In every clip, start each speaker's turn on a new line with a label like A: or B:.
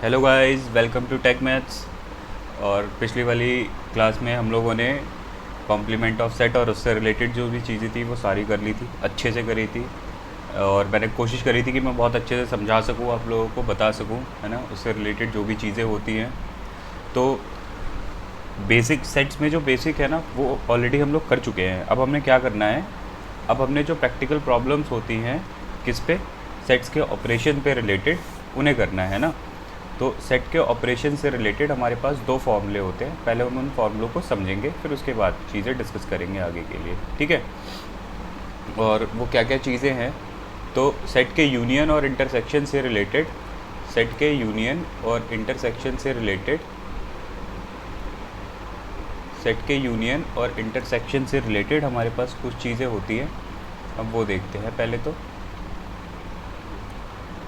A: Hello guys, welcome to tech maths. और पिछली वाली क्लास में हम लोगों ने कॉम्प्लीमेंट ऑफ सेट और उससे रिलेटेड जो भी चीज़ें थी वो सारी कर ली थी, अच्छे से करी थी। और मैंने कोशिश करी थी कि मैं बहुत अच्छे से समझा सकूँ, आप लोगों को बता सकूँ, है ना, उससे रिलेटेड जो भी चीज़ें होती हैं। तो बेसिक सेट्स में जो बेसिक है ना वो ऑलरेडी हम लोग कर चुके हैं। अब हमने क्या करना है, अब हमने जो प्रैक्टिकल प्रॉब्लम्स होती हैं किस पे, सेट्स के ऑपरेशन पे रिलेटेड, उन्हें करना है ना। तो सेट के ऑपरेशन से रिलेटेड हमारे पास दो फॉर्मूले होते हैं, पहले हम उन फॉर्मूलों को समझेंगे, फिर उसके बाद चीज़ें डिस्कस करेंगे आगे के लिए, ठीक है। और वो क्या क्या चीज़ें हैं, तो सेट के यूनियन और इंटरसेक्शन से रिलेटेड, सेट के यूनियन और इंटरसेक्शन से रिलेटेड, सेट के यूनियन और इंटरसेक्शन से रिलेटेड हमारे पास कुछ चीज़ें होती हैं। अब वो देखते हैं। पहले तो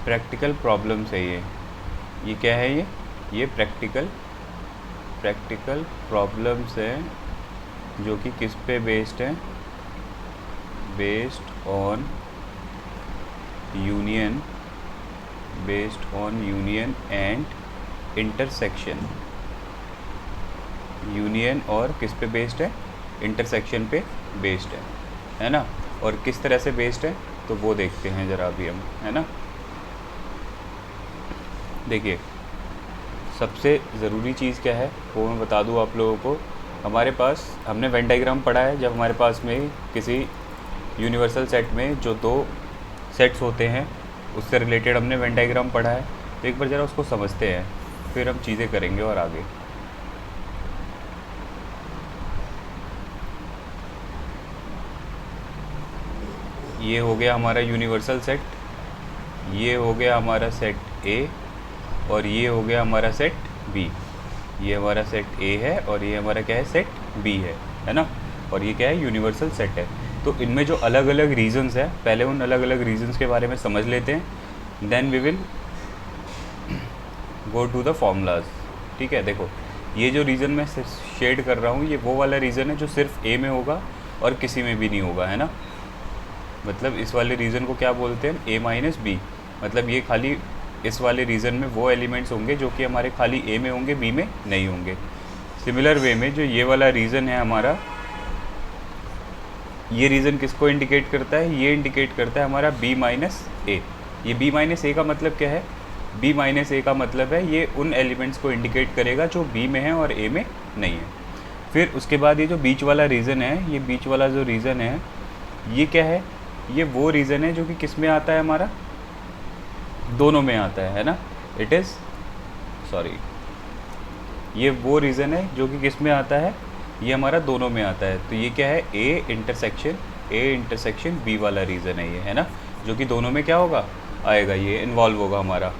A: प्रैक्टिकल प्रॉब्लम्स है ये क्या है, ये प्रैक्टिकल प्रॉब्लम्स हैं जो कि किस पे बेस्ड हैं, based on union, based on union and intersection. Union और किस पे बेस्ड है, इंटरसेक्शन पे बेस्ड है ना। और किस तरह से बेस्ड है तो वो देखते हैं ज़रा अभी हम, है ना। देखिए, सबसे ज़रूरी चीज़ क्या है वो मैं बता दूँ आप लोगों को। हमारे पास, हमने वेन डायग्राम पढ़ा है जब हमारे पास में किसी यूनिवर्सल सेट में जो दो सेट्स होते हैं उससे रिलेटेड हमने वेन डायग्राम पढ़ा है। तो एक बार ज़रा उसको समझते हैं, फिर हम चीज़ें करेंगे और आगे। ये हो गया हमारा यूनिवर्सल सेट, ये हो गया हमारा सेट ए, और ये हो गया हमारा सेट बी। ये हमारा सेट ए है और ये हमारा क्या है, सेट बी है ना। और ये क्या है, यूनिवर्सल सेट है। तो इनमें जो अलग अलग रीजंस है, पहले उन अलग अलग रीजंस के बारे में समझ लेते हैं, then we will go to the formulas. ठीक है, देखो ये जो रीज़न मैं शेड कर रहा हूँ ये वो वाला रीज़न है जो सिर्फ ए में होगा और किसी में भी नहीं होगा, है ना। मतलब इस वाले रीज़न को क्या बोलते हैं, ए माइनस बी। मतलब ये खाली इस वाले रीज़न में वो एलिमेंट्स होंगे जो कि हमारे खाली ए में होंगे, बी में नहीं होंगे। सिमिलर वे में जो ये वाला रीज़न है हमारा, ये रीज़न किसको इंडिकेट करता है, ये इंडिकेट करता है हमारा बी माइनस ए। ये बी माइनस ए का मतलब क्या है, बी माइनस ए का मतलब है ये उन एलिमेंट्स को इंडिकेट करेगा जो बी में है और ए में नहीं है। फिर उसके बाद ये जो बीच वाला रीज़न है, ये बीच वाला जो रीज़न है ये क्या है, ये वो रीज़न है जो कि किस में आता है, हमारा दोनों में आता है ना। इट इज़ सॉरी, ये वो रीज़न है जो कि किस में आता है, ये हमारा दोनों में आता है। तो ये क्या है, ए इंटरसेक्शन बी वाला रीज़न है ये, है ना, जो कि दोनों में क्या होगा, आएगा, ये इन्वॉल्व होगा हमारा।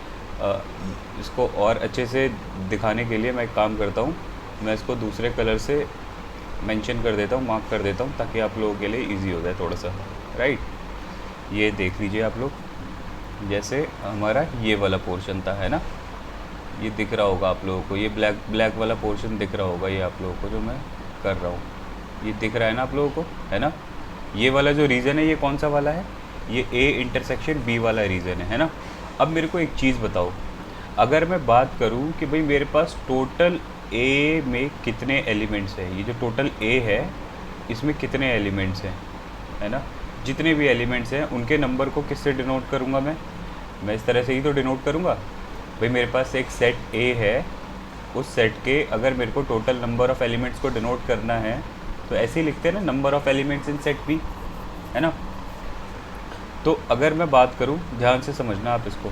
A: इसको और अच्छे से दिखाने के लिए मैं एक काम करता हूँ, मैं इसको दूसरे कलर से मेंशन कर देता हूँ, मार्क कर देता हूँ, ताकि आप लोगों के लिए इजी हो जाए थोड़ा सा, राइट। ये देख लीजिए आप लोग, जैसे हमारा ये वाला पोर्शन था, है ना, ये दिख रहा होगा आप लोगों को, ये ब्लैक वाला पोर्शन दिख रहा होगा, ये आप लोगों को जो मैं कर रहा हूँ, ये दिख रहा है ना आप लोगों को, है ना। ये वाला जो रीज़न है ये कौन सा वाला है, ये ए इंटरसेक्शन बी वाला रीज़न है ना। अब मेरे को एक चीज़ बताओ, अगर मैं बात करूँ कि भाई मेरे पास टोटल ए में कितने एलिमेंट्स हैं, ये जो टोटल ए है इसमें कितने एलिमेंट्स हैं, है ना, जितने भी एलिमेंट्स हैं उनके नंबर को किससे डिनोट करूँगा मैं इस तरह से ही तो डिनोट करूँगा। भाई मेरे पास एक सेट ए है, उस सेट के अगर मेरे को टोटल नंबर ऑफ़ एलिमेंट्स को डिनोट करना है तो ऐसे ही लिखते हैं ना, number of elements in set B, है ना। तो अगर मैं बात करूं, ध्यान से समझना आप इसको,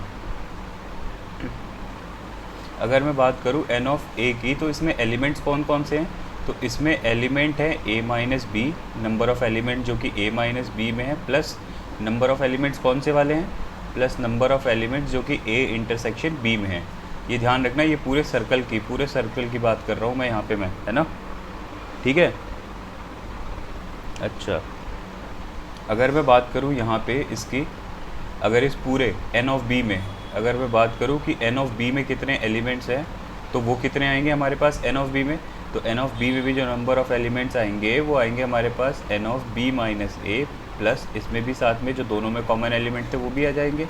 A: अगर मैं बात करूं एन ऑफ ए की, तो इसमें एलिमेंट्स कौन कौन से हैं, तो इसमें एलिमेंट है A minus B, number of element जो कि ए माइनस बी में है, प्लस नंबर ऑफ़ एलिमेंट्स कौन से वाले हैं, प्लस नंबर ऑफ़ एलिमेंट्स जो कि ए इंटरसेक्शन बी में है। ये ध्यान रखना, ये पूरे सर्कल की बात कर रहा हूँ मैं यहाँ पे, मैं, है ना, ठीक है। अच्छा, अगर मैं बात करूँ यहाँ पे इसकी, अगर इस पूरे एन ऑफ बी में अगर मैं बात करूँ कि एन ऑफ बी में कितने एलिमेंट्स हैं, तो वो कितने आएंगे हमारे पास एन ऑफ बी में, तो एन ऑफ बी में भी जो नंबर ऑफ़ एलिमेंट्स आएंगे वो आएंगे हमारे पास n of B minus A, plus इसमें भी साथ में जो दोनों में कॉमन एलिमेंट थे वो भी आ जाएंगे,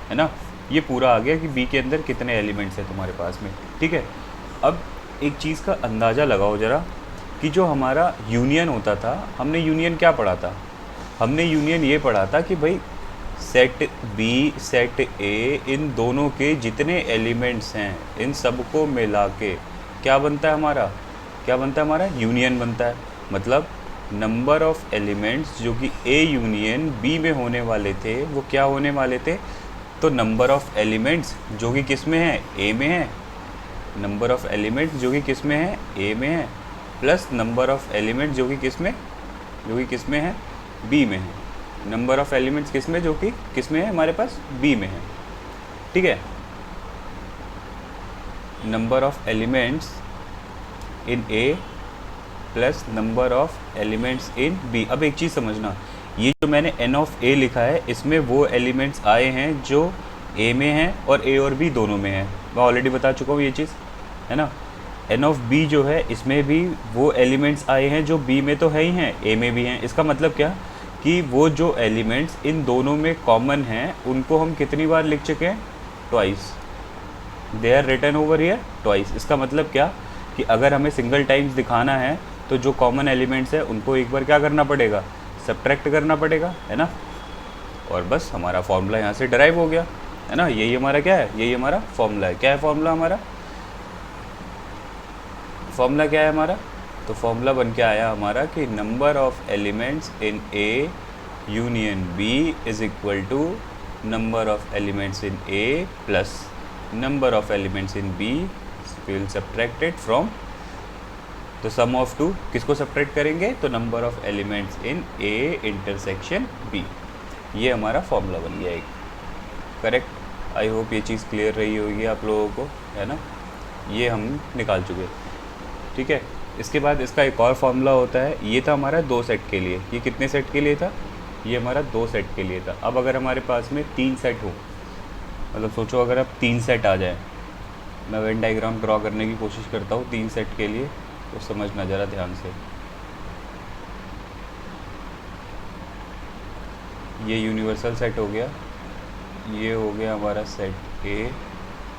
A: है ना। ये पूरा आ गया कि बी के अंदर कितने एलिमेंट्स हैं तुम्हारे पास में, ठीक है। अब एक चीज़ का अंदाज़ा लगाओ ज़रा कि जो हमारा यूनियन होता था, हमने यूनियन क्या पढ़ा था? हमने यूनियन ये पढ़ा था कि भाई सेट बी सेट ए, इन दोनों के जितने एलिमेंट्स हैं इन सबको मिला के क्या बनता है हमारा, क्या बनता है हमारा? यूनियन बनता है। मतलब नंबर ऑफ़ एलिमेंट्स जो कि ए यूनियन बी में होने वाले थे वो क्या होने वाले थे? तो नंबर ऑफ़ एलिमेंट्स जो कि किस में है? ए में है। नंबर ऑफ़ एलिमेंट्स जो कि किस में है? ए में है, प्लस नंबर ऑफ़ एलिमेंट्स जो कि किस में है? बी में है। नंबर ऑफ़ एलिमेंट्स किस में, जो कि किस में है हमारे पास? बी में है, ठीक है। Number of elements in A plus number of elements in B. अब एक चीज़ समझना, ये जो मैंने n ऑफ ए लिखा है इसमें वो एलिमेंट्स आए हैं जो ए में हैं और ए और बी दोनों में हैं। मैं ऑलरेडी बता चुका हूँ ये चीज़, है ना। n ऑफ बी जो है इसमें भी वो एलिमेंट्स आए हैं जो बी में तो है ही हैं, ए में भी हैं। इसका मतलब क्या कि वो जो एलिमेंट्स इन दोनों में कॉमन हैं उनको हम कितनी बार लिख चुके हैं? Twice. They are written over here twice. इसका मतलब क्या कि अगर हमें सिंगल टाइम्स दिखाना है तो जो कॉमन एलिमेंट्स है उनको एक बार क्या करना पड़ेगा? सब्ट्रैक्ट करना पड़ेगा, है ना। और बस हमारा फॉर्मूला यहाँ से डराइव हो गया, है ना। यही हमारा क्या है? यही हमारा फॉर्मूला है। क्या है फॉर्मूला हमारा? फॉर्मूला क्या है हमारा? तो फॉर्मूला बन के आया हमारा कि number of elements in A union B is equal to number of elements in A plus number of elements in B will subtracted from, तो सम ऑफ टू किसको सब्ट्रैक्ट करेंगे? तो number of elements in A intersection B. ये हमारा formula बन गया एक, correct. I hope ये चीज़ क्लियर रही होगी आप लोगों को, है ना। ये हम निकाल चुके, ठीक है। इसके बाद इसका एक और फार्मूला होता है, ये था हमारा 2 सेट के लिए। ये कितने सेट के लिए था? ये हमारा 2 सेट के लिए था। अब अगर हमारे पास में 3 सेट हो, मतलब सोचो अगर अब 3 सेट आ जाए, मैं वेन डायग्राम ड्रॉ करने की कोशिश करता हूँ 3 सेट के लिए, तो समझना ज़रा ध्यान से। ये यूनिवर्सल सेट हो गया, ये हो गया हमारा सेट ए,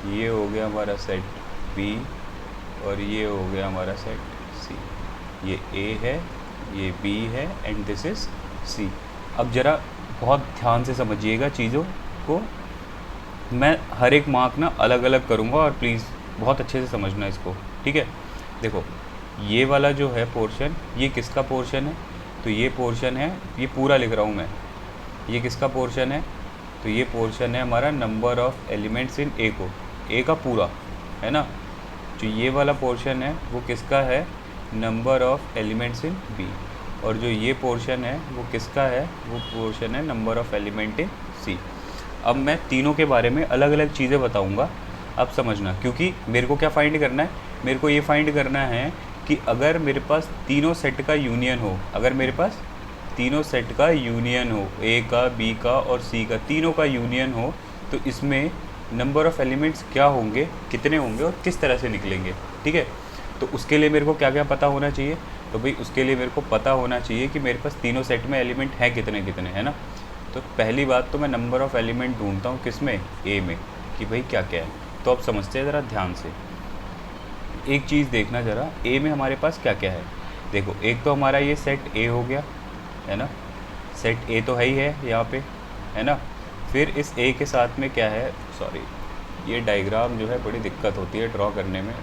A: ये हो गया हमारा सेट बी और ये हो गया हमारा सेट सी। ये ए है, ये बी है एंड दिस इज़ सी। अब ज़रा बहुत ध्यान से समझिएगा चीज़ों को, मैं हर एक मार्क ना अलग अलग करूँगा और प्लीज़ बहुत अच्छे से समझना इसको, ठीक है। देखो ये वाला जो है पोर्शन, ये किसका पोर्शन है? तो ये पोर्शन है, ये पूरा लिख रहा हूँ मैं, ये किसका पोर्शन है? तो ये पोर्शन है हमारा नंबर ऑफ़ एलिमेंट्स इन ए को, ए का पूरा, है ना। जो ये वाला पोर्शन है वो किसका है? Number of elements in B. और जो ये पोर्शन है वो किसका है? वो पोर्शन है नंबर ऑफ़ एलिमेंट इन सी। अब मैं तीनों के बारे में अलग अलग चीज़ें बताऊंगा, अब समझना, क्योंकि मेरे को क्या फाइंड करना है? मेरे को ये फाइंड करना है कि अगर मेरे पास तीनों सेट का यूनियन हो, अगर मेरे पास तीनों सेट का यूनियन हो, ए का, बी का और सी का, तीनों का यूनियन हो, तो इसमें नंबर ऑफ़ एलिमेंट्स क्या होंगे, कितने होंगे और किस तरह से निकलेंगे, ठीक है। तो उसके लिए मेरे को क्या क्या पता होना चाहिए? तो भाई उसके लिए मेरे को पता होना चाहिए कि मेरे पास तीनों सेट में एलिमेंट हैं कितने कितने, है ना। तो पहली बात तो मैं नंबर ऑफ़ एलिमेंट ढूंढता हूँ किस में? ए में, कि भाई क्या क्या है। तो अब समझते हैं ज़रा ध्यान से, एक चीज़ देखना ज़रा, ए में हमारे पास क्या क्या है। देखो एक तो हमारा ये सेट ए हो गया, है ना, सेट ए तो है ही है यहाँ पे, है ना। फिर इस ए के साथ में क्या है, सॉरी ये डायग्राम जो है बड़ी दिक्कत होती है ड्रॉ करने में,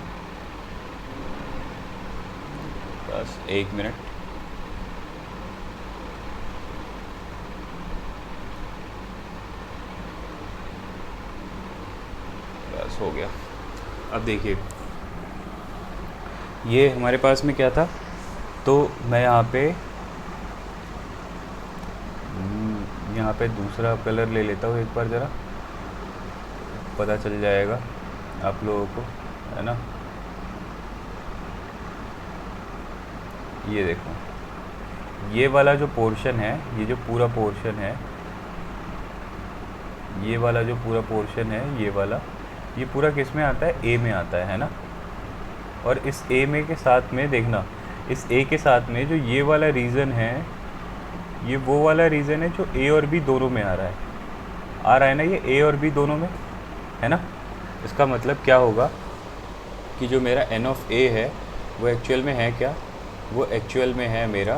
A: बस 1 मिनट। बस हो गया। अब देखिए ये हमारे पास में क्या था, तो मैं यहाँ पे दूसरा कलर ले लेता हूँ एक बार, ज़रा पता चल जाएगा आप लोगों को, है ना। ये देखो ये वाला जो पोर्शन है, ये जो पूरा पोर्शन है, ये वाला जो पूरा पोर्शन है, ये वाला, ये पूरा किस में आता है? ए में आता है ना। और इस ए में के साथ में देखना, इस ए के साथ में जो ये वाला रीज़न है, ये वो वाला रीज़न है जो ए और बी दोनों में आ रहा है ना, ये ए और बी दोनों में, है ना। इसका मतलब क्या होगा कि जो मेरा n ऑफ a है वो एक्चुअल में है क्या, वो एक्चुअल में है मेरा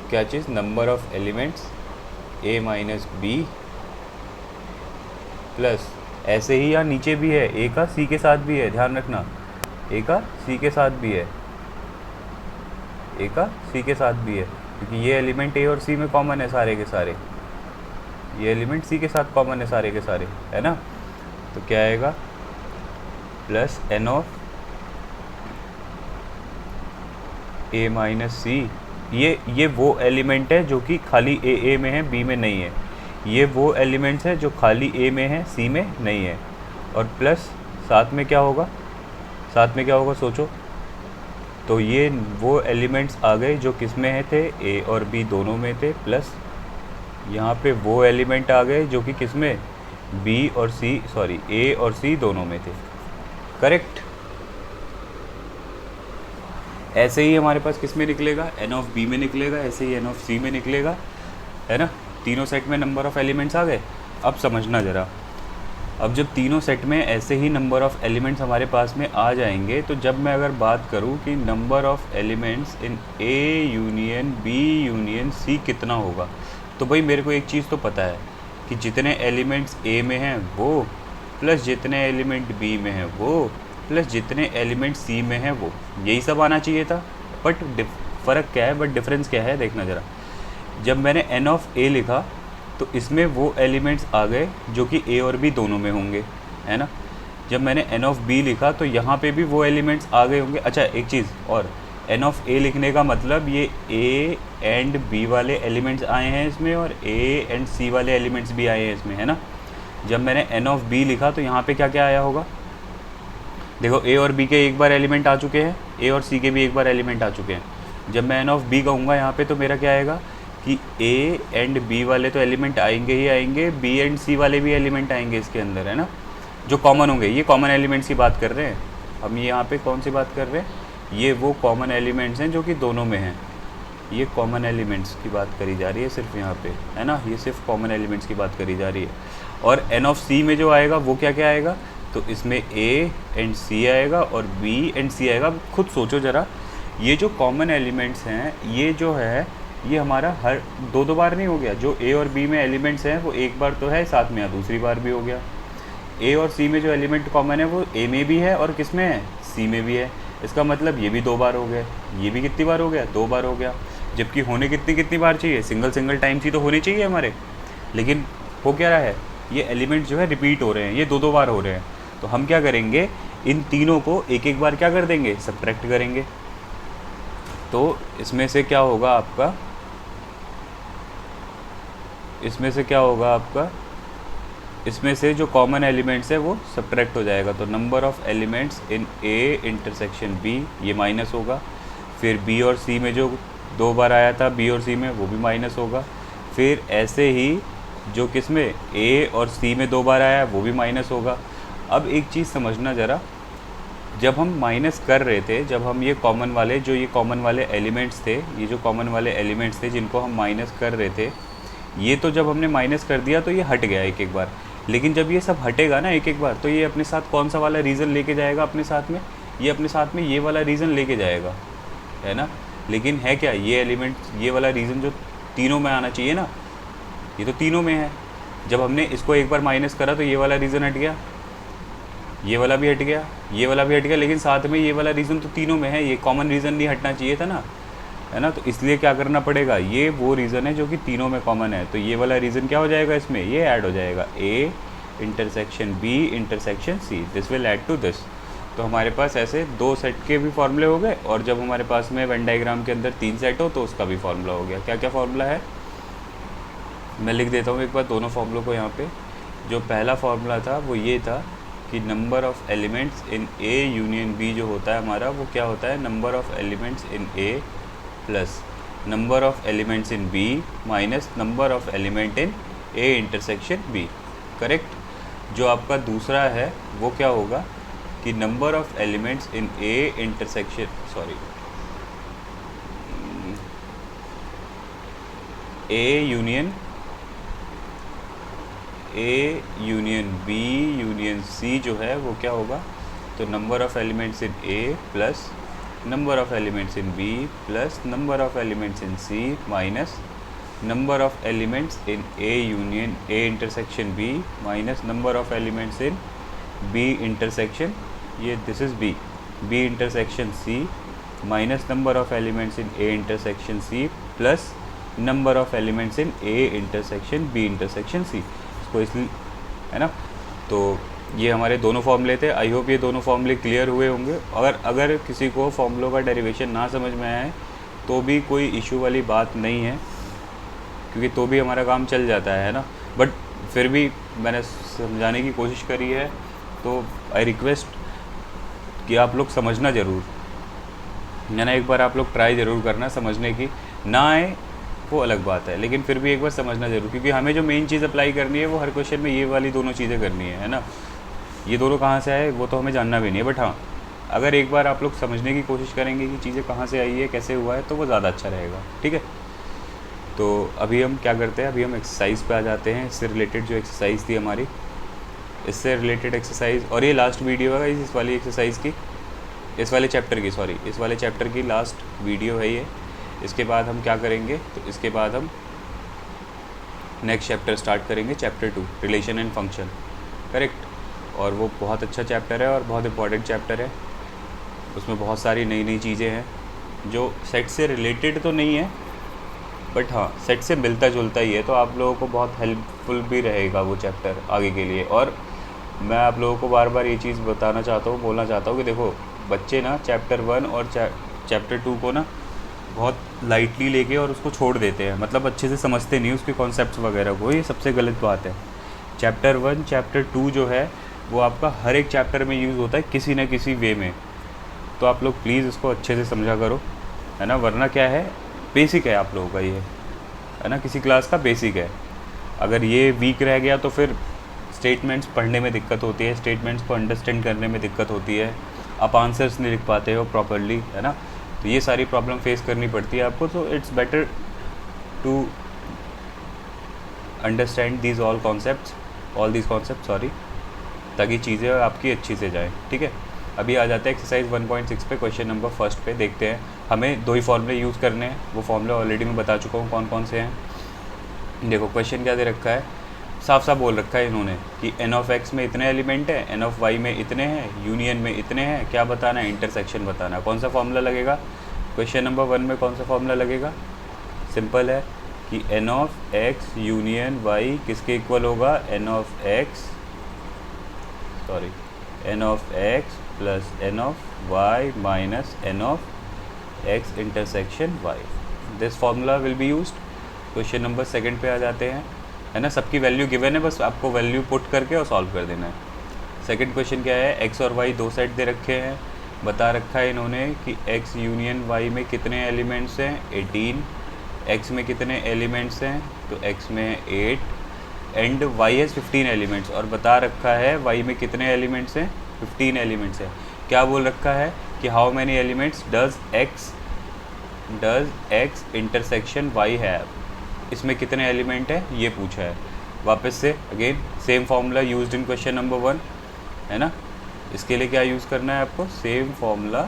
A: क्या चीज़, number of elements a minus B plus, ऐसे ही यहाँ नीचे भी है a का c के साथ भी है, ध्यान रखना a का c के साथ भी है, a का c के साथ भी है, क्योंकि ये एलिमेंट a और c में कॉमन है सारे के सारे, ये एलिमेंट c के साथ कॉमन है सारे के सारे, है ना। तो क्या आएगा, plus n of a minus C, ये वो एलिमेंट है जो कि खाली a में है, b में नहीं है। ये वो एलिमेंट्स है जो खाली a में है, c में नहीं है। और प्लस साथ में क्या होगा, साथ में क्या होगा सोचो, तो ये वो एलिमेंट्स आ गए जो किस में है थे, a और b दोनों में थे, प्लस यहाँ पे वो एलिमेंट आ गए जो कि किस में, b और c, सॉरी a और c दोनों में थे, करेक्ट। ऐसे ही हमारे पास किस में निकलेगा, n ऑफ b में निकलेगा, ऐसे ही n ऑफ c में निकलेगा, है ना। तीनों सेट में नंबर ऑफ़ एलिमेंट्स आ गए। अब समझना ज़रा, अब जब तीनों सेट में ऐसे ही नंबर ऑफ़ एलिमेंट्स हमारे पास में आ जाएंगे, तो जब मैं अगर बात करूं कि number of elements in a union b union c कितना होगा, तो भाई मेरे को एक चीज़ तो पता है कि जितने एलिमेंट्स a में हैं वो, प्लस जितने एलिमेंट b में हैं वो, प्लस जितने एलिमेंट c में हैं वो, यही सब आना चाहिए था। बट फ़र्क क्या है, बट डिफरेंस क्या है, देखना ज़रा। जब मैंने n ऑफ a लिखा तो इसमें वो एलिमेंट्स आ गए जो कि a और b दोनों में होंगे, है ना। जब मैंने n ऑफ b लिखा तो यहाँ पे भी वो एलिमेंट्स आ गए होंगे। अच्छा एक चीज़ और, n ऑफ a लिखने का मतलब ये a एंड b वाले एलिमेंट्स आए हैं इसमें, और a एंड c वाले एलिमेंट्स भी आए हैं इसमें, है ना। जब मैंने n ऑफ b लिखा तो यहाँ पे क्या क्या आया होगा, देखो a और b के एक बार एलिमेंट आ चुके हैं, a और c के भी एक बार एलिमेंट आ चुके हैं। जब मैं n ऑफ b कहूँगा यहाँ पे तो मेरा क्या आएगा कि a एंड b वाले तो एलिमेंट आएंगे ही आएंगे, b एंड c वाले भी एलिमेंट आएंगे इसके अंदर, है ना, जो कॉमन होंगे। ये कॉमन एलिमेंट्स की बात कर रहे हैं हम, ये यहाँ पे कौन सी बात कर रहे हैं, ये वो कॉमन एलिमेंट्स हैं जो कि दोनों में हैं। ये कॉमन एलिमेंट्स की बात करी जा रही है सिर्फ यहाँ पे, है ना, ये सिर्फ कॉमन एलिमेंट्स की बात करी जा रही है। और n ऑफ c में जो आएगा वो क्या क्या आएगा, तो इसमें a एंड c आएगा और b एंड c आएगा। खुद सोचो ज़रा, ये जो कॉमन एलिमेंट्स हैं ये जो है ये हमारा हर दो बार नहीं हो गया, जो a और b में एलिमेंट्स हैं वो एक बार तो है साथ में, या दूसरी बार भी हो गया। a और c में जो एलिमेंट कॉमन है वो a में भी है और किस में है, c में भी है। इसका मतलब ये भी 2 बार हो गए, ये भी कितनी बार हो गया, 2 बार हो गया। जबकि होने कितनी बार चाहिए, सिंगल टाइम्स ही तो होने चाहिए हमारे, लेकिन हो क्या रहा है, ये एलिमेंट जो है रिपीट हो रहे हैं, ये 2 बार हो रहे हैं। तो हम क्या करेंगे, इन तीनों को एक बार क्या कर देंगे, सब्ट्रैक्ट करेंगे। तो इसमें से क्या होगा आपका, इसमें से क्या होगा आपका, इसमें से जो कॉमन एलिमेंट्स है वो सब्ट्रैक्ट हो जाएगा। तो number of elements in a intersection b, ये माइनस होगा। फिर b और c में जो 2 बार आया था b और c में, वो भी माइनस होगा। फिर ऐसे ही जो किस में a और c में 2 बार आया है वो भी माइनस होगा। अब एक चीज़ समझना ज़रा, जब हम माइनस कर रहे थे, जब हम ये कॉमन वाले, जो ये कॉमन वाले एलिमेंट्स थे, ये जो कॉमन वाले एलिमेंट्स थे जिनको हम माइनस कर रहे थे, ये तो जब हमने माइनस कर दिया तो ये हट गया एक बार। लेकिन जब ये सब हटेगा ना एक बार, तो ये अपने साथ कौन सा वाला रीज़न लेके जाएगा अपने साथ में, ये अपने साथ में ये वाला रीज़न लेके जाएगा, है ना। लेकिन है क्या, ये एलिमेंट, ये वाला रीज़न जो तीनों में आना चाहिए ना, ये तो तीनों में है। जब हमने इसको एक बार माइनस करा तो ये वाला रीज़न हट गया, ये वाला भी हट गया, ये वाला भी हट गया, लेकिन साथ में ये वाला रीज़न तो तीनों में है, ये कॉमन रीज़न नहीं हटना चाहिए था ना, है ना। तो इसलिए क्या करना पड़ेगा, ये वो रीज़न है जो कि तीनों में कॉमन है, तो ये वाला रीज़न क्या हो जाएगा इसमें, ये ऐड हो जाएगा, a intersection b intersection c, this will add to this. तो हमारे पास ऐसे 2 सेट के भी फॉर्मूले हो गए, और जब हमारे पास में वेन डायग्राम के अंदर 3 सेट हो तो उसका भी फार्मूला हो गया। क्या क्या फार्मूला है, मैं लिख देता हूँ एक बार दोनों फार्मूलों को यहाँ पे। जो पहला फार्मूला था वो ये था कि number of elements in a union b जो होता है हमारा, वो क्या होता है, number of elements in a plus number of elements in b minus number of element in a intersection b, correct. जो आपका दूसरा है वो क्या होगा कि number of elements in a intersection, sorry, a union A union B union C जो है वो क्या होगा, तो number of elements in A plus number of elements in B plus number of elements in C minus number of elements in A union A intersection B minus number of elements in B intersection, ये this is B intersection C minus number of elements in A intersection C plus number of elements in A intersection B intersection C, इसको इसलिए है ना। तो ये हमारे दोनों फॉर्मूले थे। आई होप ये दोनों फॉर्मूले क्लियर हुए होंगे। अगर किसी को फॉर्मूलों का डेरिवेशन ना समझ में आए तो भी कोई इशू वाली बात नहीं है, क्योंकि तो भी हमारा काम चल जाता है ना। बट फिर भी मैंने समझाने की कोशिश करी है, तो आई रिक्वेस्ट कि आप लोग समझना ज़रूर है ना। एक बार आप लोग ट्राई ज़रूर करना समझने की, ना आए वो अलग बात है, लेकिन फिर भी एक बार समझना ज़रूर, क्योंकि हमें जो मेन चीज़ अप्लाई करनी है वो हर क्वेश्चन में ये वाली दोनों चीज़ें करनी है ना। ये दोनों कहाँ से आए वो तो हमें जानना भी नहीं है, बट हाँ अगर एक बार आप लोग समझने की कोशिश करेंगे कि चीज़ें कहाँ से आई है, कैसे हुआ है, तो वो ज़्यादा अच्छा रहेगा। ठीक है, तो अभी हम क्या करते हैं, अभी हम एक्सरसाइज पे आ जाते हैं। इससे रिलेटेड जो एक्सरसाइज थी हमारी, इससे रिलेटेड एक्सरसाइज, और ये लास्ट वीडियो है इस वाली एक्सरसाइज की, इस वाले चैप्टर की, सॉरी इस वाले चैप्टर की लास्ट वीडियो है ये। इसके बाद हम क्या करेंगे, तो इसके बाद हम नेक्स्ट चैप्टर स्टार्ट करेंगे, chapter 2 relation and function, correct. और वो बहुत अच्छा चैप्टर है और बहुत इंपॉर्टेंट चैप्टर है। उसमें बहुत सारी नई नई चीज़ें हैं जो सेट से रिलेटेड तो नहीं है, बट हाँ सेट से मिलता जुलता ही है, तो आप लोगों को बहुत हेल्पफुल भी रहेगा वो चैप्टर आगे के लिए। और मैं आप लोगों को बार बार ये चीज़ बताना चाहता हूँ, बोलना चाहता हूँ कि देखो बच्चे ना चैप्टर 1 और चैप्टर 2 को ना बहुत लाइटली लेके और उसको छोड़ देते हैं, मतलब अच्छे से समझते नहीं उसके कॉन्सेप्ट्स वगैरह को। ये सबसे गलत बात है। चैप्टर 1 चैप्टर 2 जो है वो आपका हर एक चैप्टर में यूज़ होता है किसी न किसी वे में, तो आप लोग प्लीज़ इसको अच्छे से समझा करो, है ना। वरना क्या है, बेसिक है आप लोगों का ये, है ना, किसी क्लास का बेसिक है। अगर ये वीक रह गया तो फिर स्टेटमेंट्स पढ़ने में दिक्कत होती है, स्टेटमेंट्स को अंडरस्टैंड करने में दिक्कत होती है, आप आंसर्स नहीं लिख पाते हो प्रॉपरली, है ना। तो ये सारी प्रॉब्लम फेस करनी पड़ती है आपको। तो it's better to understand these all these concept sorry, ताकि चीज़ें आपकी अच्छी से जाएँ। ठीक है, अभी आ जाते हैं एक्सरसाइज 1.6 पे, क्वेश्चन नंबर फर्स्ट पे देखते हैं। हमें 2 ही फॉर्मूले यूज़ करने हैं, वो फॉर्मूले ऑलरेडी मैं बता चुका हूँ कौन कौन से हैं। देखो क्वेश्चन क्या दे रखा है, साफ साफ बोल रखा है इन्होंने कि एन ऑफ एक्स में इतने एलिमेंट हैं, एन ऑफ वाई में इतने हैं, यूनियन में इतने हैं, क्या बताना है, इंटरसेक्शन बताना है। कौन सा फॉर्मूला लगेगा क्वेश्चन नंबर 1 में, कौन सा फॉर्मूला लगेगा, सिंपल है कि N of X union Y किसके इक्वल होगा, N of X plus N of Y minus N of X intersection Y. This formula will be used. Question number 2 पे आ जाते हैं, है ना। सबकी वैल्यू गिवन है, बस आपको वैल्यू पुट करके और सॉल्व कर देना है। सेकंड क्वेश्चन क्या है, एक्स और वाई 2 सेट दे रखे हैं, बता रखा है इन्होंने कि एक्स यूनियन वाई में कितने एलिमेंट्स हैं, 18, एक्स में कितने एलिमेंट्स हैं, तो एक्स में 8 एंड वाई हैज़ 15 एलिमेंट्स, और बता रखा है वाई में कितने एलिमेंट्स हैं, 15 एलिमेंट्स हैं। क्या बोल रखा है कि how many elements does x intersection why have, इसमें कितने एलिमेंट है ये पूछा है। वापस से again same formula used in question number 1, है ना। इसके लिए क्या यूज़ करना है आपको, same formula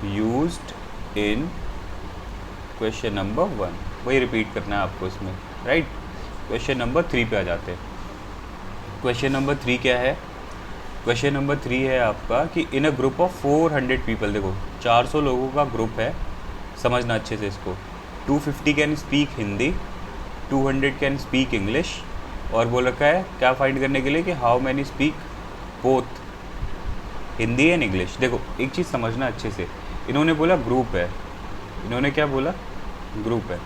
A: used in question number 1, वही रिपीट करना है आपको इसमें, राइट। क्वेश्चन नंबर 3 पे आ जाते हैं। क्वेश्चन नंबर 3 क्या है, क्वेश्चन नंबर 3 है आपका कि इन अ ग्रुप ऑफ 400 पीपल, देखो 400 लोगों का ग्रुप है, समझना अच्छे से इसको। 250 can speak Hindi, 200 can speak English, और बोल रखा है क्या फाइंड करने के लिए कि how many speak both Hindi and English. देखो एक चीज़ समझना अच्छे से, इन्होंने बोला ग्रुप है, इन्होंने क्या बोला, ग्रुप है।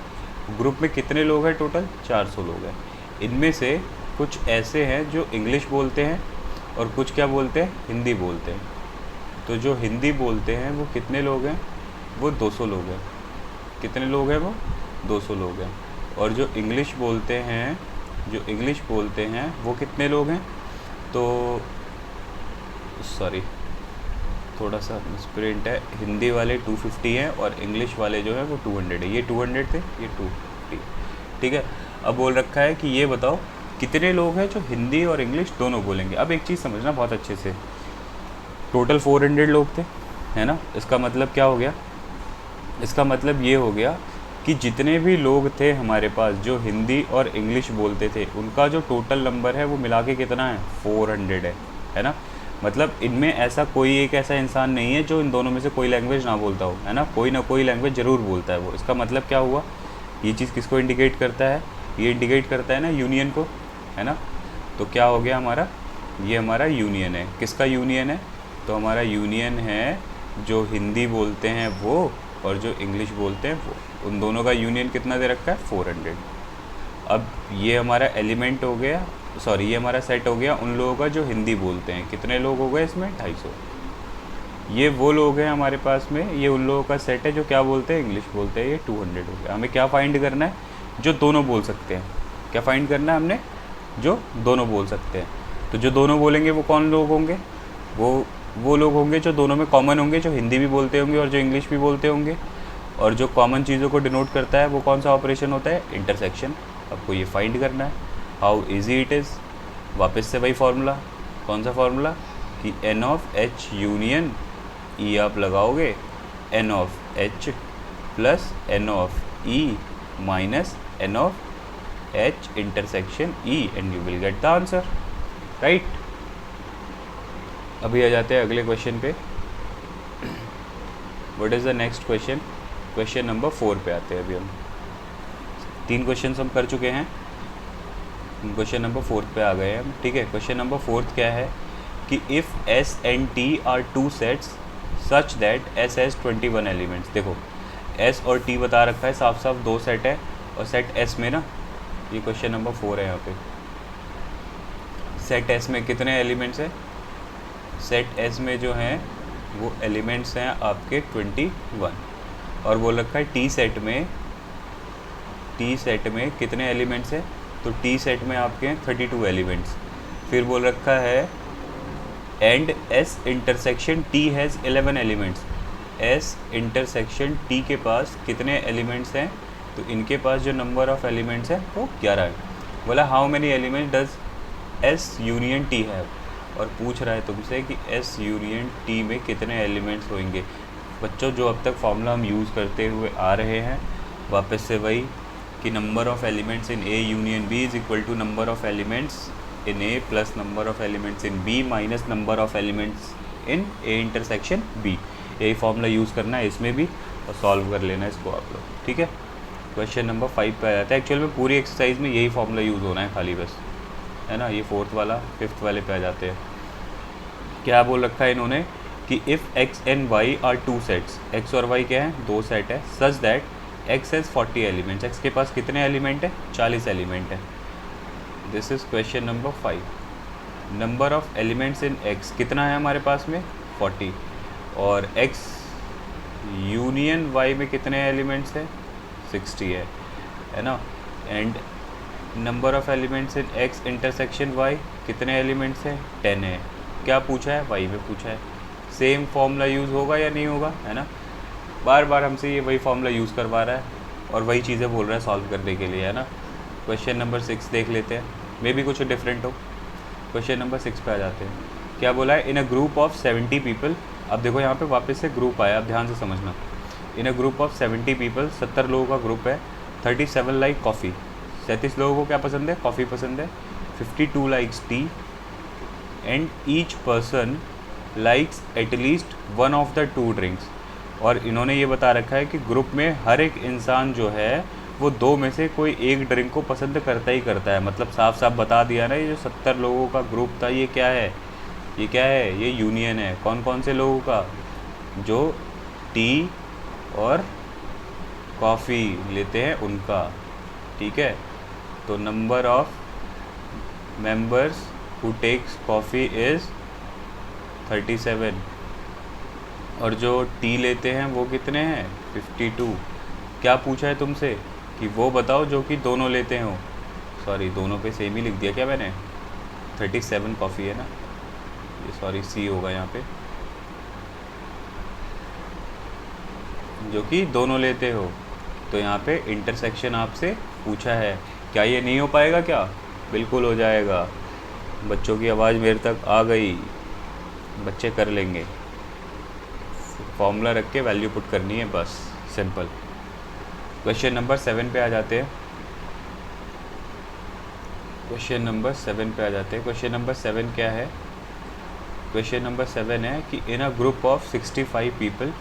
A: ग्रुप में कितने लोग हैं, टोटल 400 लोग हैं। इनमें से कुछ ऐसे हैं जो इंग्लिश बोलते हैं और कुछ क्या बोलते हैं, हिंदी बोलते हैं। तो जो हिंदी बोलते हैं वो कितने लोग हैं, वो 200 लोग हैं। कितने लोग हैं, वो 200 लोग हैं। और जो इंग्लिश बोलते हैं वो कितने लोग हैं, तो सॉरी थोड़ा सा मिसप्रिंट है, हिंदी वाले 250 हैं और इंग्लिश वाले जो है वो 200 है। ये 200 थे, ये 250, ठीक है। अब बोल रखा है कि ये बताओ कितने लोग हैं जो हिंदी और इंग्लिश दोनों बोलेंगे। अब एक चीज़ समझना बहुत अच्छे से, टोटल 400 लोग थे, है ना। इसका मतलब क्या हो गया, इसका मतलब ये हो गया कि जितने भी लोग थे हमारे पास जो हिंदी और इंग्लिश बोलते थे, उनका जो टोटल नंबर है वो मिला के कितना है, 400 है ना। मतलब इनमें ऐसा कोई एक ऐसा इंसान नहीं है जो इन दोनों में से कोई लैंग्वेज ना बोलता हो, है ना। कोई ना कोई लैंग्वेज ज़रूर बोलता है वो। इसका मतलब क्या हुआ, ये चीज़ किसको इंडिकेट करता है, ये इंडिकेट करता है ना यूनियन को, है ना। तो क्या हो गया हमारा, ये हमारा यूनियन है। किसका यूनियन है, तो हमारा यूनियन है जो हिंदी बोलते हैं वो और जो इंग्लिश बोलते हैं वो, उन दोनों का यूनियन कितना दे रखा है, 400। अब ये हमारा एलिमेंट हो गया, सॉरी ये हमारा सेट हो गया उन लोगों का जो हिंदी बोलते हैं। कितने लोग हो गए इसमें, 250। ये वो लोग हैं हमारे पास में, ये उन लोगों का सेट है जो क्या बोलते हैं, इंग्लिश बोलते हैं। ये 200 हो गया। हमें क्या फाइंड करना है, जो दोनों बोल सकते हैं। क्या फाइंड करना है हमने, जो दोनों बोल सकते हैं। तो जो दोनों बोलेंगे वो कौन लोग होंगे, वो लोग होंगे जो दोनों में कॉमन होंगे, जो हिंदी भी बोलते होंगे और जो इंग्लिश भी बोलते होंगे। और जो कॉमन चीज़ों को डिनोट करता है वो कौन सा ऑपरेशन होता है, इंटरसेक्शन। आपको ये फाइंड करना है। हाउ इजी इट इज़, वापस से वही फार्मूला, कौन सा फार्मूला, कि N of H union E आप लगाओगे, N of H plus N of E minus N of H intersection E, and you will get the answer, right. अभी आ जाते हैं अगले क्वेश्चन पे। What is the next question, question number 4 पे आते हैं। अभी हम 3 क्वेश्चन हम कर चुके हैं, क्वेश्चन नंबर 4 पे आ गए हैं हम, ठीक है। क्वेश्चन नंबर 4 क्या है कि if S and T R 2 sets such that S has 21 elements. देखो एस और टी बता रखा है, साफ साफ 2 सेट है, और सेट एस में ना, ये क्वेश्चन नंबर 4 है यहाँ पे, सेट एस में कितने एलिमेंट्स हैं, सेट एस में जो हैं वो एलिमेंट्स हैं आपके 21। और बोल रखा है टी सेट में कितने एलिमेंट्स हैं, तो टी सेट में आपके हैं 32 एलिमेंट्स। फिर बोल रखा है and S intersection T has 11 elements. S intersection T के पास कितने एलिमेंट्स हैं, तो इनके पास जो नंबर ऑफ एलिमेंट्स हैं वो 11 है। बोला how many elements does S union T have, और पूछ रहा है तुमसे कि एस यूनियन टी में कितने एलिमेंट्स होंगे। बच्चों जो अब तक फॉर्मूला हम यूज़ करते हुए आ रहे हैं, वापस से वही कि number of elements in A union B is equal to number of elements in A plus number of elements in B minus number of elements in A intersection B. यही फॉर्मूला यूज़ करना है इसमें भी, और solve कर लेना है इसको आप लोग, ठीक है। क्वेश्चन नंबर 5 पे आ जाता है। एक्चुअल में पूरी एक्सरसाइज में यही फॉर्मूला यूज़ होना है खाली बस, है ना। ये 4th वाला 5th वाले पे आ जाते हैं। क्या बोल रखा है इन्होंने कि if X and Y are 2 sets, X और वाई क्या है, 2 सेट है, such that X has 40 elements. X के पास कितने एलिमेंट है, 40 एलिमेंट है। This is question number 5। Number of elements in X कितना है हमारे पास में, 40, और एक्स यूनियन वाई में कितने एलिमेंट्स है, 60 है ना। And number of elements in X intersection Y कितने एलिमेंट्स हैं, 10 है। क्या पूछा है, वाई में पूछा है। सेम फॉर्मूला यूज़ होगा या नहीं होगा, है ना। बार बार हमसे ये वही फॉर्मूला यूज़ करवा रहा है और वही चीज़ें बोल रहा है सॉल्व करने के लिए, है ना। क्वेश्चन नंबर 6 देख लेते हैं, मे भी कुछ डिफरेंट हो। क्वेश्चन नंबर 6 पे आ जाते हैं। क्या बोला है, इन अ ग्रुप ऑफ 70 पीपल। अब देखो यहाँ पे वापस से ग्रुप आया, अब ध्यान से समझना। इन अ ग्रुप ऑफ 70 पीपल, 70 लोगों का ग्रुप है। 37 लाइक कॉफ़ी, 37 लोगों को क्या पसंद है, कॉफ़ी पसंद है। 52 likes T, and each person likes at least one of the 2 drinks. और इन्होंने ये बता रखा है कि ग्रुप में हर एक इंसान जो है वो 2 में से कोई एक ड्रिंक को पसंद करता ही करता है। मतलब साफ साफ बता दिया ना, ये जो 70 लोगों का ग्रुप था ये क्या है, ये क्या है, ये यूनियन है। कौन कौन से लोगों का, जो टी और कॉफ़ी लेते हैं उनका, ठीक है। तो number of members who takes coffee is 37, और जो टी लेते हैं वो कितने हैं, 52। क्या पूछा है तुमसे कि वो बताओ जो कि दोनों लेते हो, सॉरी दोनों पे सेम ही लिख दिया क्या मैंने, 37 कॉफ़ी है ना, ये सॉरी सी होगा यहाँ पे, जो कि दोनों लेते हो। तो यहाँ पे इंटरसेक्शन आपसे पूछा है। क्या ये नहीं हो पाएगा क्या? बिल्कुल हो जाएगा। बच्चों की आवाज़ मेरे तक आ गई, बच्चे कर लेंगे। फॉर्मूला रख के वैल्यू पुट करनी है, बस सिंपल। क्वेश्चन नंबर 7 पे आ जाते हैं। क्वेश्चन नंबर 7 पे आ जाते हैं। क्वेश्चन नंबर 7 क्या है? क्वेश्चन नंबर 7 है कि इन अ ग्रुप ऑफ 65 पीपल,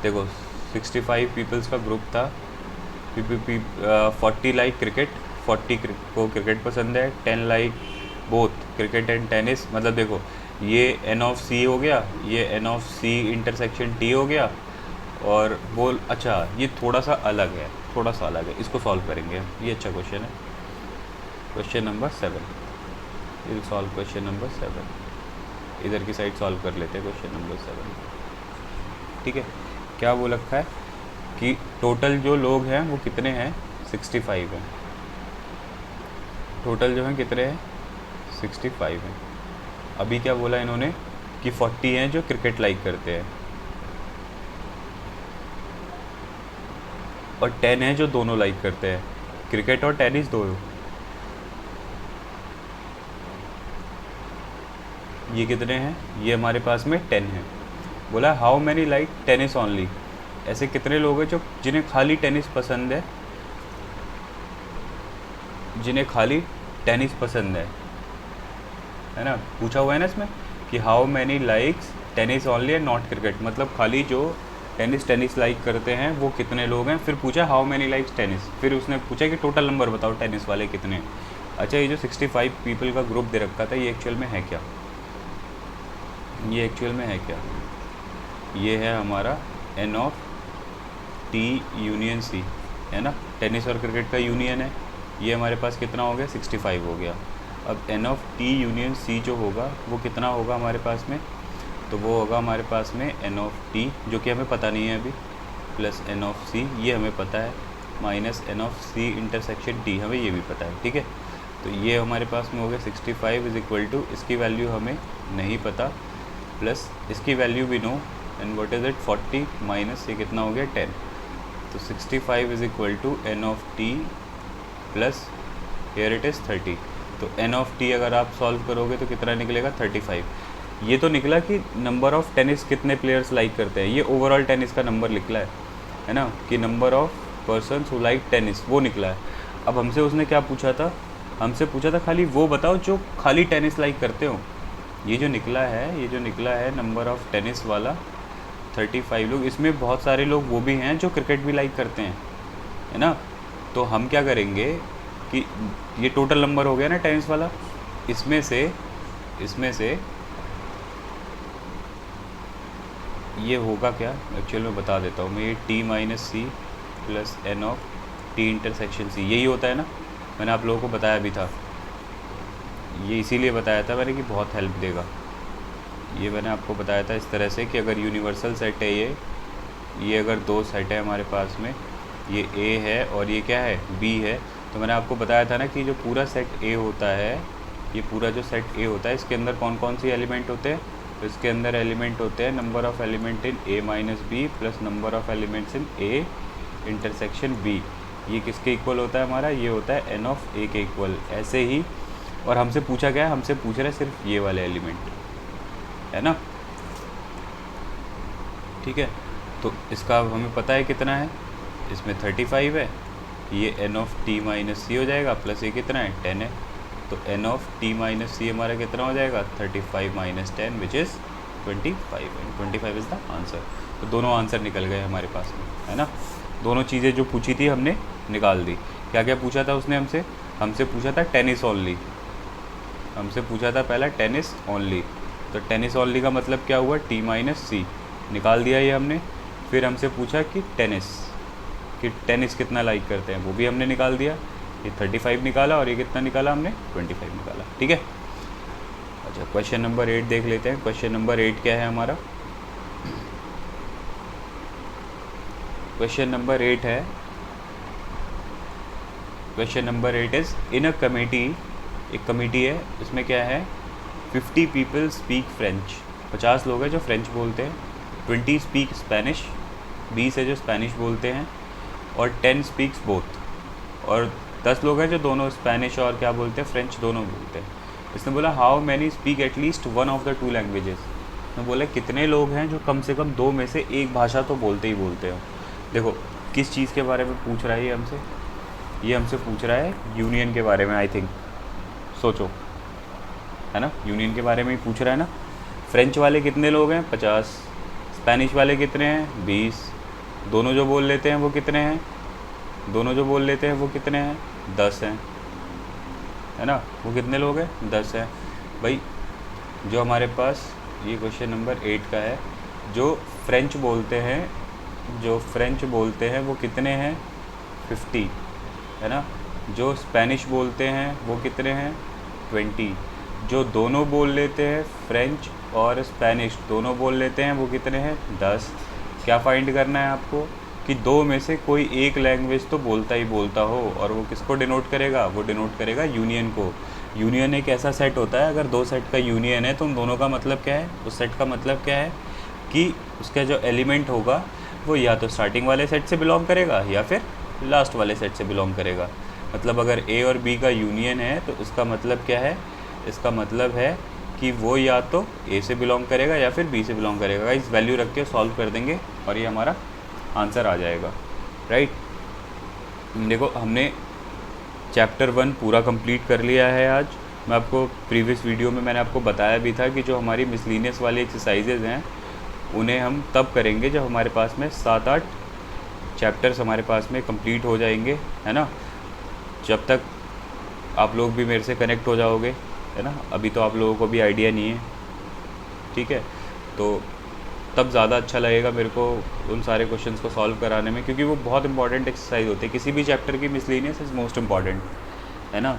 A: देखो 65 पीपल्स का ग्रुप था। 40 लाइक क्रिकेट, 40 को क्रिकेट पसंद है, 10 like both cricket and tennis. मतलब देखो ये एन ऑफ सी हो गया, ये N of C intersection T हो गया, और बोल अच्छा ये थोड़ा सा अलग है, थोड़ा सा अलग है, इसको सॉल्व करेंगे। ये अच्छा क्वेश्चन है। क्वेश्चन नंबर 7, ये सॉल्व क्वेश्चन नंबर 7, इधर की साइड सॉल्व कर लेते हैं क्वेश्चन नंबर 7। ठीक है, क्या वो रखा है कि टोटल जो लोग हैं वो कितने हैं? 65 हैं। टोटल जो हैं कितने हैं? 65 हैं। अभी क्या बोला इन्होंने कि 40 हैं जो क्रिकेट लाइक करते हैं, और 10 हैं जो दोनों लाइक करते हैं, क्रिकेट और टेनिस दोनों। ये कितने हैं? ये हमारे पास में 10 हैं। बोला how many like tennis only, ऐसे कितने लोग हैं जो जिन्हें खाली टेनिस पसंद है ना? पूछा हुआ है ना इसमें कि how many likes tennis only and not cricket, मतलब खाली जो टेनिस लाइक करते हैं वो कितने लोग हैं। फिर पूछा हाउ मैनी लाइक्स टेनिस, फिर उसने पूछा कि टोटल नंबर बताओ टेनिस वाले कितने हैं। अच्छा, ये जो 65 पीपल का ग्रुप दे रखा था, ये एक्चुअल में है क्या? ये है हमारा N of T union C, है ना? टेनिस और क्रिकेट का यूनियन है। ये हमारे पास कितना हो गया? 65 हो गया। अब N of T union C जो होगा वो कितना होगा हमारे पास में? तो वो होगा हमारे पास में एन ऑफ टी, जो कि हमें पता नहीं है अभी, प्लस एन ऑफ सी, ये हमें पता है, minus N of C intersection T, हमें ये भी पता है। ठीक है, तो ये हमारे पास में हो गया 65 इज इक्वल टू, इसकी वैल्यू हमें नहीं पता, प्लस इसकी वैल्यू भी no, and what is it 40 minus ये कितना हो गया 10। तो 65 is equal to N of T plus here it is 30। तो एन ऑफ टी अगर आप सॉल्व करोगे तो कितना निकलेगा? 35। ये तो निकला कि नंबर ऑफ़ टेनिस कितने प्लेयर्स लाइक करते हैं, ये ओवरऑल टेनिस का नंबर निकला है ना, कि number of persons who like tennis वो निकला है। अब हमसे उसने क्या पूछा था? हमसे पूछा था खाली वो बताओ जो खाली टेनिस लाइक करते हो। ये जो निकला है नंबर ऑफ़ टेनिस वाला 35 लोग, इसमें बहुत सारे लोग वो भी हैं जो क्रिकेट भी लाइक करते हैं, है ना? तो हम क्या करेंगे कि ये टोटल नंबर हो गया ना टेनिस वाला, इसमें से ये होगा क्या एक्चुअल में बता देता हूँ मैं। ये T minus C plus N of T intersection C, यही होता है ना? मैंने आप लोगों को बताया भी था, ये इसीलिए बताया था मैंने कि बहुत हेल्प देगा। ये मैंने आपको बताया था इस तरह से कि अगर यूनिवर्सल सेट है ये अगर दो सेट है हमारे पास में, ये ए है और ये क्या है? बी है। तो मैंने आपको बताया था ना कि जो पूरा सेट ए होता है, ये पूरा जो सेट ए होता है, इसके अंदर कौन कौन सी एलिमेंट होते हैं? तो इसके अंदर एलिमेंट होते हैं number of element in A minus B plus number of elements in A intersection B. ये किसके इक्वल होता है हमारा? ये होता है एन ऑफ ए के इक्वल। ऐसे ही, और हमसे पूछा गया है, हमसे पूछ रहे हैं सिर्फ ये वाले एलिमेंट, है ना? ठीक है, तो इसका हमें पता है कितना है, इसमें 35 है, ये एन ऑफ टी माइनस सी हो जाएगा, प्लस ये कितना है 10 है। तो एन ऑफ टी माइनस सी हमारा कितना हो जाएगा? 35 minus 10 which is 25, and 25 is the answer. तो दोनों आंसर निकल गए हमारे पास में, है ना? दोनों चीज़ें जो पूछी थी हमने निकाल दी। क्या क्या पूछा था उसने हमसे पूछा था टेनिस ओनली, हमसे पूछा था पहला टेनिस ओनली। तो टेनिस ओनली का मतलब क्या हुआ? टी माइनस सी, निकाल दिया ये हमने। फिर हमसे पूछा कि टेनिस कितना लाइक करते हैं, वो भी हमने निकाल दिया। ये 35 निकाला, और ये कितना निकाला हमने? 25 निकाला। ठीक है, अच्छा क्वेश्चन नंबर 8 देख लेते हैं। क्वेश्चन नंबर 8 क्या है हमारा? क्वेश्चन नंबर 8 है, question number 8 is in a committee, एक कमेटी है, इसमें क्या है? 50 पीपल स्पीक फ्रेंच, 50 लोग हैं जो फ्रेंच बोलते हैं। 20 स्पीक स्पेनिश, 20 है जो स्पेनिश बोलते हैं, और 10 स्पीक्स बोथ, और 10 लोग हैं जो दोनों स्पेनिश और क्या बोलते हैं, फ्रेंच दोनों बोलते हैं। इसने बोला how many speak at least one of the 2 languages. इसने बोला कितने लोग हैं जो कम से कम 2 में से एक भाषा तो बोलते ही बोलते हो। देखो किस चीज़ के बारे में पूछ रहा है ये हमसे, ये हमसे पूछ रहा है यूनियन के बारे में। आई थिंक सोचो, है ना, यूनियन के बारे में ही पूछ रहा है ना। फ्रेंच वाले कितने लोग हैं, 50। स्पेनिश वाले कितने हैं, 20। दोनों जो बोल लेते हैं वो कितने हैं, दोनों जो बोल लेते हैं वो कितने हैं, 10 हैं, है ना। वो कितने लोग हैं, 10 हैं। भाई जो हमारे पास ये क्वेश्चन नंबर 8 का है, जो फ्रेंच बोलते हैं, जो फ्रेंच बोलते हैं वो कितने हैं, 50, है ना। जो स्पेनिश बोलते हैं वो कितने हैं, 20। जो दोनों बोल लेते हैं, फ्रेंच और स्पेनिश दोनों बोल लेते हैं, वो कितने हैं, 10। क्या फाइंड करना है आपको कि 2 में से कोई एक लैंग्वेज तो बोलता ही बोलता हो, और वो किसको डिनोट करेगा, वो डिनोट करेगा यूनियन को। यूनियन एक ऐसा सेट होता है, अगर 2 सेट का यूनियन है तो उन दोनों का मतलब क्या है, उस सेट का मतलब क्या है कि उसका जो एलिमेंट होगा वो या तो स्टार्टिंग वाले सेट से बिलोंग करेगा या फिर लास्ट वाले सेट से बिलोंग करेगा। मतलब अगर ए और बी का यूनियन है तो इसका मतलब क्या है, इसका मतलब है कि वो या तो ए से बिलोंग करेगा या फिर बी से बिलोंग करेगा। इस वैल्यू रख के सॉल्व कर देंगे और ये हमारा आंसर आ जाएगा, राइट। देखो हमने चैप्टर 1 पूरा कंप्लीट कर लिया है आज। मैं आपको प्रीवियस वीडियो में मैंने आपको बताया भी था कि जो हमारी मिसलिनियस वाली एक्सरसाइजेज़ हैं उन्हें हम तब करेंगे जब हमारे पास में 7-8 चैप्टर्स हमारे पास में कंप्लीट हो जाएंगे, है ना। जब तक आप लोग भी मेरे से कनेक्ट हो जाओगे, है ना। अभी तो आप लोगों को भी आइडिया नहीं है, ठीक है, तो तब ज़्यादा अच्छा लगेगा मेरे को उन सारे क्वेश्चंस को सॉल्व कराने में, क्योंकि वो बहुत इंपॉर्टेंट एक्सरसाइज होती है। किसी भी चैप्टर की मिसलिनियस इज़ मोस्ट इम्पॉर्टेंट, है ना।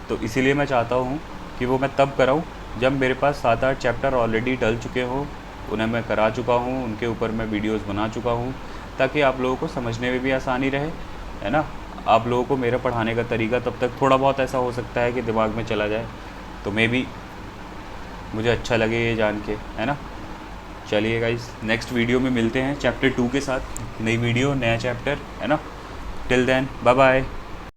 A: तो इसीलिए मैं चाहता हूँ कि वो मैं तब कराऊँ जब मेरे पास 7-8 चैप्टर ऑलरेडी डल चुके हों, उन्हें मैं करा चुका हूँ, उनके ऊपर मैं वीडियोस बना चुका हूँ, ताकि आप लोगों को समझने में भी आसानी रहे, है ना। आप लोगों को मेरा पढ़ाने का तरीका तब तक थोड़ा बहुत ऐसा हो सकता है कि दिमाग में चला जाए, तो मे बी मुझे अच्छा लगे ये जान के, है ना। चलिए गाइस, नेक्स्ट वीडियो में मिलते हैं चैप्टर 2 के साथ, नई वीडियो, नया चैप्टर, है ना। Till then bye bye.